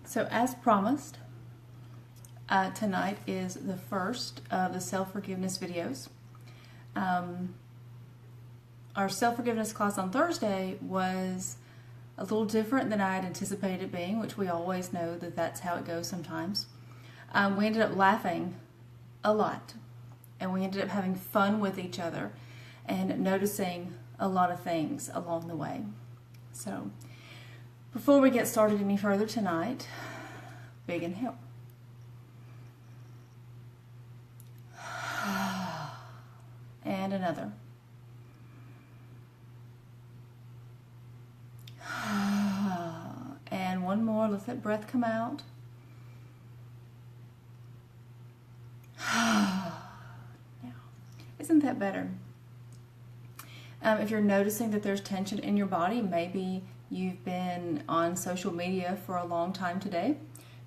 So as promised, tonight is the first of the self-forgiveness videos. Our self-forgiveness class on Thursday was a little different than I had anticipated it being, which we always know that that's how it goes sometimes. We ended up laughing a lot, and we ended up having fun with each other and noticing a lot of things along the way. So before we get started any further tonight, big inhale. And another. And one more. Let that breath come out. Now, isn't that better? If you're noticing that there's tension in your body, maybe you've been on social media for a long time today.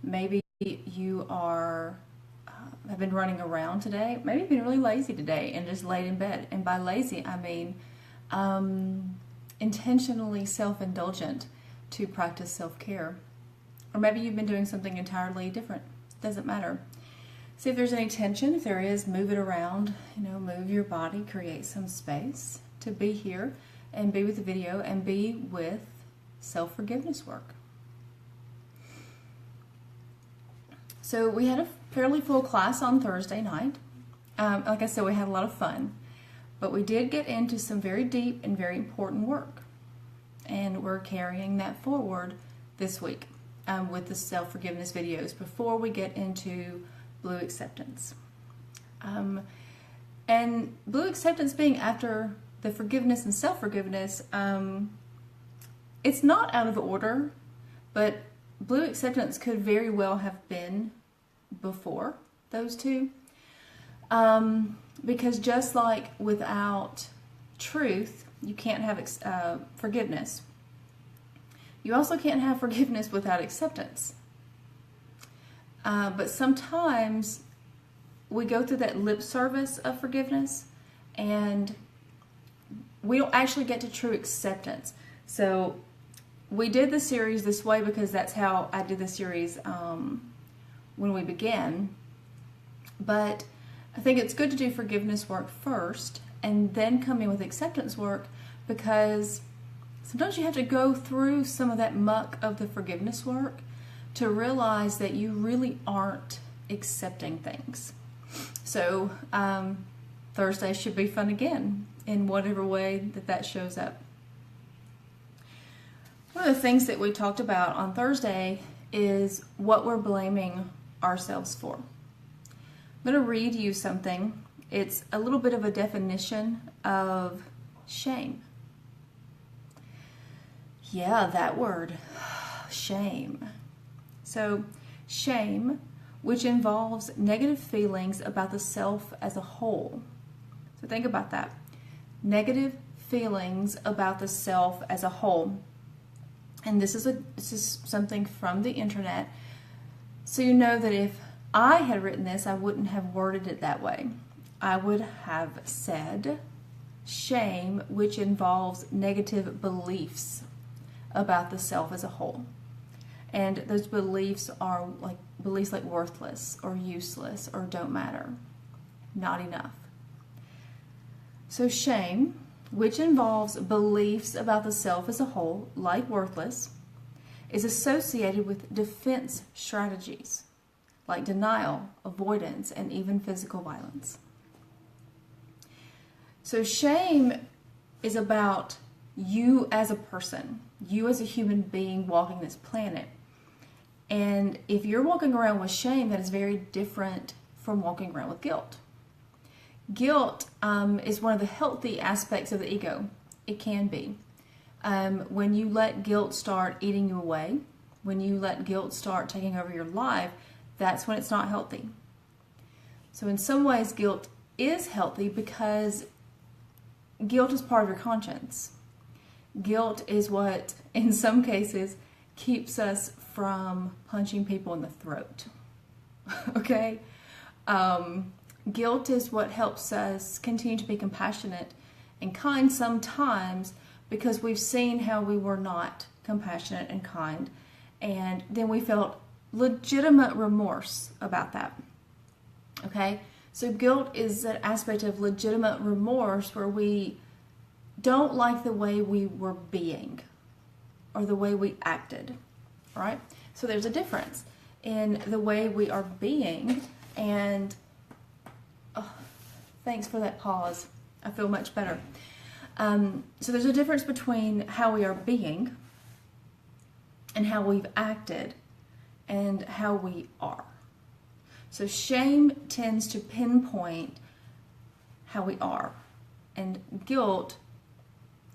Maybe you have been running around today. Maybe you've been really lazy today and just laid in bed. And by lazy, I mean intentionally self-indulgent to practice self-care. Or maybe you've been doing something entirely different. Doesn't matter. See if there's any tension. If there is, move it around. Move your body, create some space to be here and be with the video and be with self-forgiveness work. So we had a fairly full class on Thursday night. Like I said, we had a lot of fun, but we did get into some very deep and very important work, and we're carrying that forward this week with the self-forgiveness videos before we get into Blue Acceptance. And Blue Acceptance being after the forgiveness and self-forgiveness, it's not out of order, but Blue Acceptance could very well have been before those two. Because just like without truth, you can't have forgiveness. You also can't have forgiveness without acceptance. But sometimes we go through that lip service of forgiveness and we don't actually get to true acceptance. So we did the series this way because that's how I did the series when we began. But I think it's good to do forgiveness work first and then come in with acceptance work, because sometimes you have to go through some of that muck of the forgiveness work to realize that you really aren't accepting things. So Thursday should be fun again in whatever way that shows up. One of the things that we talked about on Thursday is what we're blaming ourselves for. I'm going to read you something. It's a little bit of a definition of shame. Yeah, that word, shame. So, shame, which involves negative feelings about the self as a whole. So think about that. Negative feelings about the self as a whole. And this is something from the internet. So you know that if I had written this, I wouldn't have worded it that way. I would have said shame, which involves negative beliefs about the self as a whole. And those beliefs are like worthless or useless or don't matter, not enough. So shame, which involves beliefs about the self as a whole, like worthless, is associated with defense strategies like denial, avoidance, and even physical violence. So shame is about you as a person, you as a human being walking this planet. And if you're walking around with shame, that is very different from walking around with guilt. Guilt is one of the healthy aspects of the ego. It can be. When you let guilt start eating you away, when you let guilt start taking over your life, that's when it's not healthy. So in some ways, guilt is healthy because guilt is part of your conscience. Guilt is what, in some cases, keeps us from punching people in the throat. Okay? Guilt is what helps us continue to be compassionate and kind sometimes because we've seen how we were not compassionate and kind, and then we felt legitimate remorse about that. Okay? So guilt is an aspect of legitimate remorse where we don't like the way we were being or the way we acted, right? So there's a difference in the way we are being, and thanks for that pause. I feel much better. So there's a difference between how we are being and how we've acted and how we are. So shame tends to pinpoint how we are, and guilt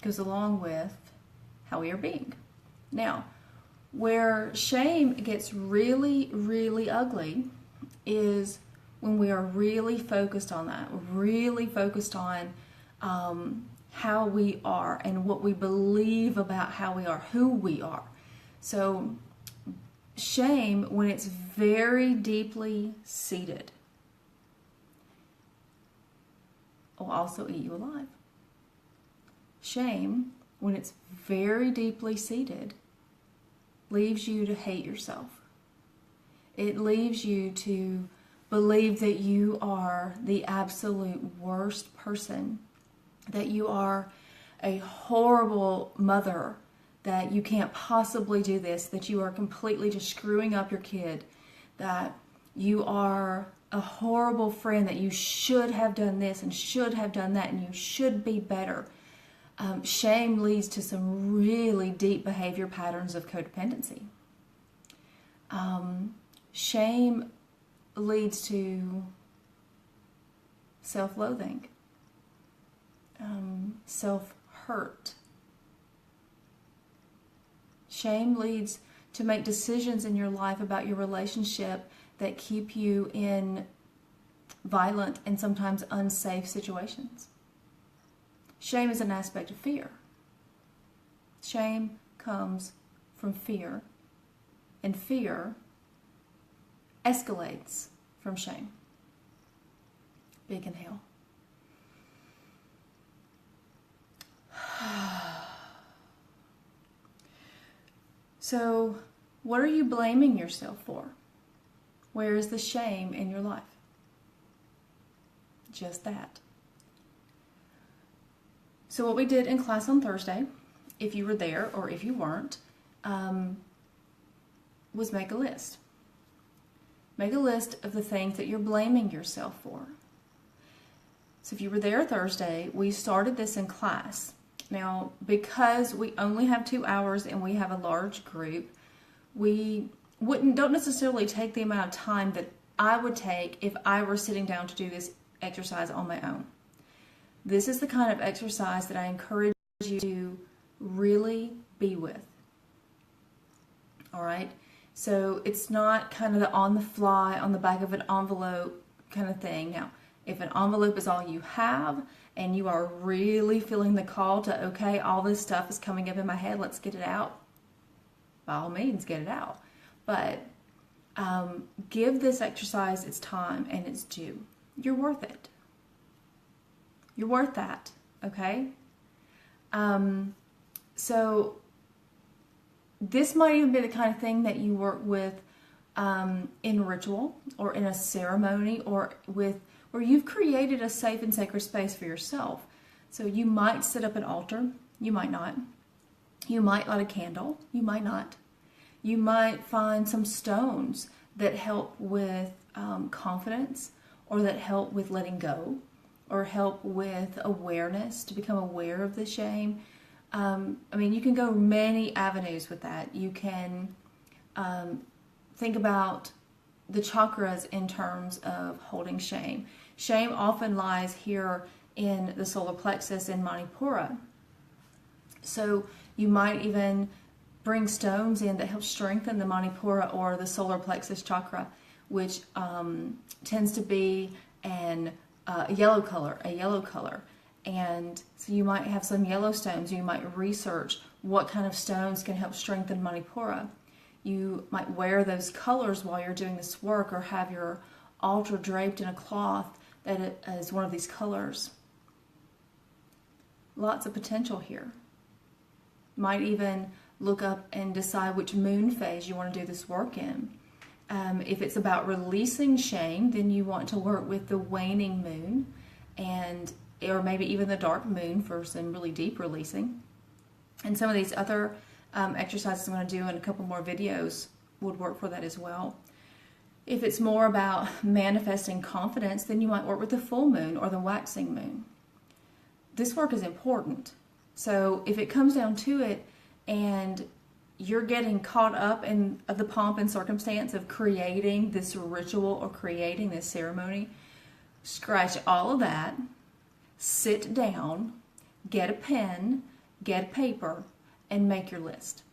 goes along with how we are being. Now, where shame gets really, really ugly is when we are really focused on that, really focused on how we are and what we believe about how we are, who we are. So shame, when it's very deeply seated, will also eat you alive. Shame, when it's very deeply seated, leaves you to hate yourself. It leaves you to believe that you are the absolute worst person, that you are a horrible mother, that you can't possibly do this, that you are completely just screwing up your kid, that you are a horrible friend, that you should have done this and should have done that and you should be better. Shame leads to some really deep behavior patterns of codependency. Shame leads to self-loathing, self-hurt. Shame leads to make decisions in your life about your relationship that keep you in violent and sometimes unsafe situations. Shame is an aspect of fear. Shame comes from fear, and fear escalates from shame. Big inhale. So, what are you blaming yourself for? Where is the shame in your life? Just that. So what we did in class on Thursday, if you were there or if you weren't, was make a list. Make a list of the things that you're blaming yourself for. So if you were there Thursday, we started this in class. Now, because we only have 2 hours and we have a large group, we don't necessarily take the amount of time that I would take if I were sitting down to do this exercise on my own. This is the kind of exercise that I encourage you to really be with. All right? So it's not kind of the on the fly, on the back of an envelope kind of thing. Now, if an envelope is all you have and you are really feeling the call to, okay, all this stuff is coming up in my head, let's get it out, by all means, get it out. But give this exercise its time and its due. You're worth it. You're worth that, okay? So this might even be the kind of thing that you work with in ritual or in a ceremony or with where you've created a safe and sacred space for yourself. So you might set up an altar. You might not. You might light a candle. You might not. You might find some stones that help with confidence or that help with letting go or help with awareness, to become aware of the shame. You can go many avenues with that. You can think about the chakras in terms of holding shame. Shame often lies here in the solar plexus in Manipura. So you might even bring stones in that help strengthen the Manipura or the solar plexus chakra, which tends to be a yellow color. And so you might have some yellow stones. You might research what kind of stones can help strengthen Manipura. You might wear those colors while you're doing this work, or have your altar draped in a cloth that is one of these colors. Lots of potential here. Might even look up and decide which moon phase you want to do this work in. If it's about releasing shame, then you want to work with the waning moon, or maybe even the dark moon for some really deep releasing. And some of these other exercises I'm going to do in a couple more videos would work for that as well. If it's more about manifesting confidence, then you might work with the full moon or the waxing moon. This work is important. So if it comes down to it and you're getting caught up in the pomp and circumstance of creating this ritual or creating this ceremony, scratch all of that, sit down, get a pen, get a paper, and make your list.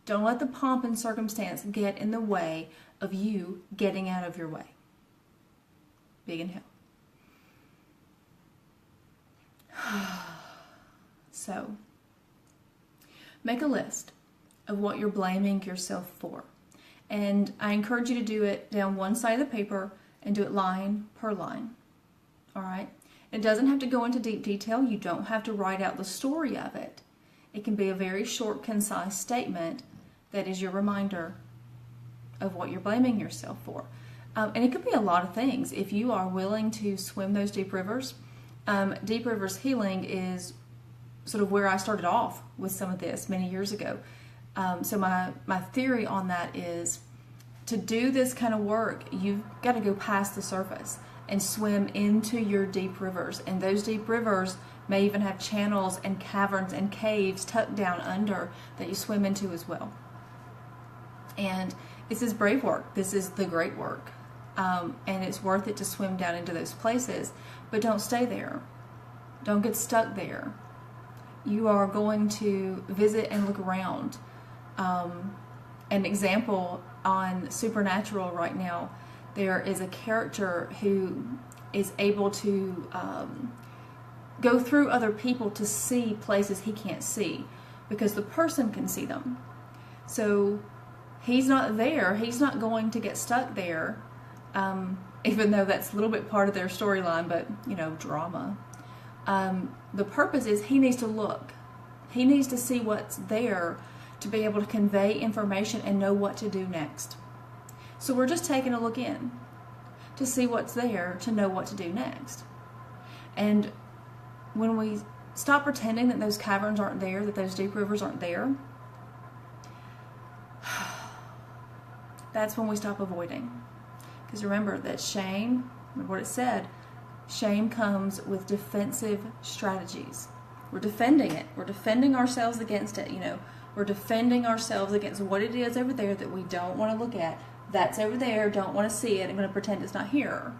Don't let the pomp and circumstance get in the way of you getting out of your way. Big inhale. So, make a list of what you're blaming yourself for. And I encourage you to do it down one side of the paper and do it line per line. All right? It doesn't have to go into deep detail. You don't have to write out the story of it. It can be a very short, concise statement that is your reminder of what you're blaming yourself for. And it could be a lot of things. If you are willing to swim those deep rivers healing is sort of where I started off with some of this many years ago. So my theory on that is to do this kind of work, you've got to go past the surface and swim into your deep rivers. And those deep rivers may even have channels and caverns and caves tucked down under that you swim into as well. And this is brave work. This is the great work. And it's worth it to swim down into those places. But don't stay there. Don't get stuck there. You are going to visit and look around. An example on Supernatural right now, there is a character who is able to go through other people to see places he can't see because the person can see them. So he's not there. He's not going to get stuck there, even though that's a little bit part of their storyline, but, drama. The purpose is he needs to look. He needs to see what's there to be able to convey information and know what to do next. So we're just taking a look in to see what's there to know what to do next. And when we stop pretending that those caverns aren't there, that those deep rivers aren't there, that's when we stop avoiding. Because remember that shame, remember what it said, shame comes with defensive strategies. We're defending it. We're defending ourselves against it. We're defending ourselves against what it is over there that we don't want to look at. That's over there, don't want to see it. I'm going to pretend it's not here.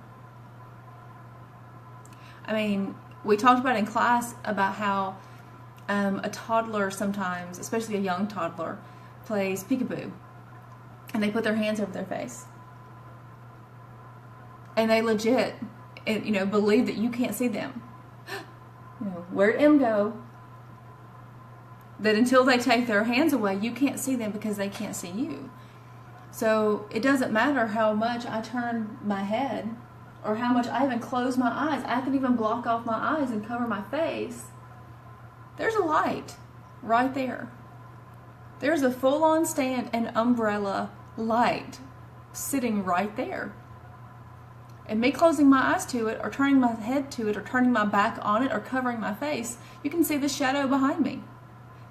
I mean, we talked about in class about how a toddler sometimes, especially a young toddler, plays peekaboo. And they put their hands over their face. And they legit, believe that you can't see them. Where'd M go? That until they take their hands away, you can't see them because they can't see you. So it doesn't matter how much I turn my head or how much I even close my eyes. I can even block off my eyes and cover my face. There's a light right there. There's a full-on stand and umbrella light sitting right there. And me closing my eyes to it or turning my head to it or turning my back on it or covering my face, you can see the shadow behind me.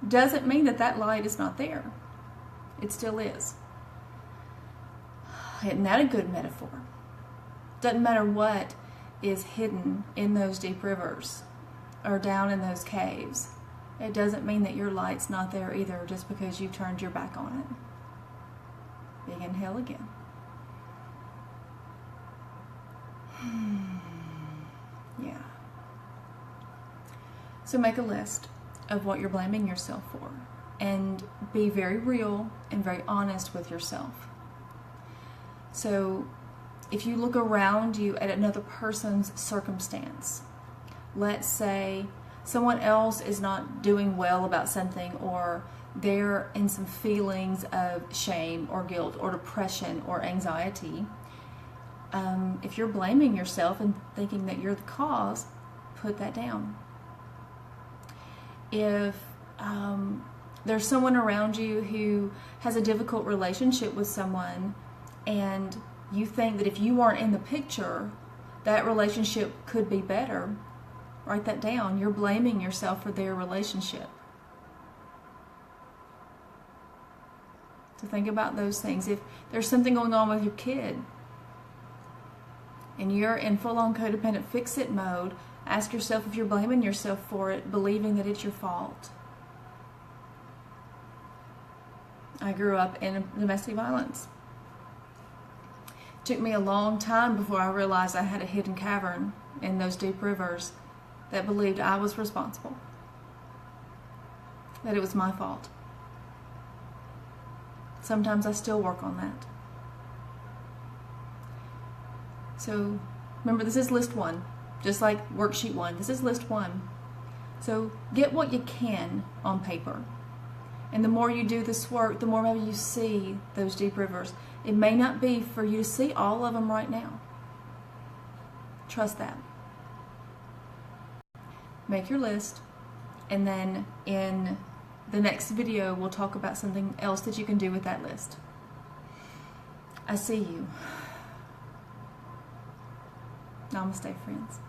Doesn't mean that that light is not there. It still is. Isn't that a good metaphor? Doesn't matter what is hidden in those deep rivers or down in those caves. It doesn't mean that your light's not there either just because you turned your back on it. Big inhale again. Yeah. So make a list of what you're blaming yourself for and be very real and very honest with yourself. So if you look around you at another person's circumstance, let's say someone else is not doing well about something, or they're in some feelings of shame or guilt or depression or anxiety, if you're blaming yourself and thinking that you're the cause, put that down. If there's someone around you who has a difficult relationship with someone, and you think that if you weren't in the picture, that relationship could be better, write that down. You're blaming yourself for their relationship. So think about those things. If there's something going on with your kid and you're in full-on codependent fix-it mode, ask yourself if you're blaming yourself for it, believing that it's your fault. I grew up in domestic violence. It took me a long time before I realized I had a hidden cavern in those deep rivers that believed I was responsible, that it was my fault. Sometimes I still work on that. So remember, this is list 1, just like worksheet 1. This is list 1. So get what you can on paper. And the more you do this work, the more maybe you see those deep rivers. It may not be for you to see all of them right now. Trust that. Make your list, and then in the next video we'll talk about something else that you can do with that list. I see you. Namaste, friends.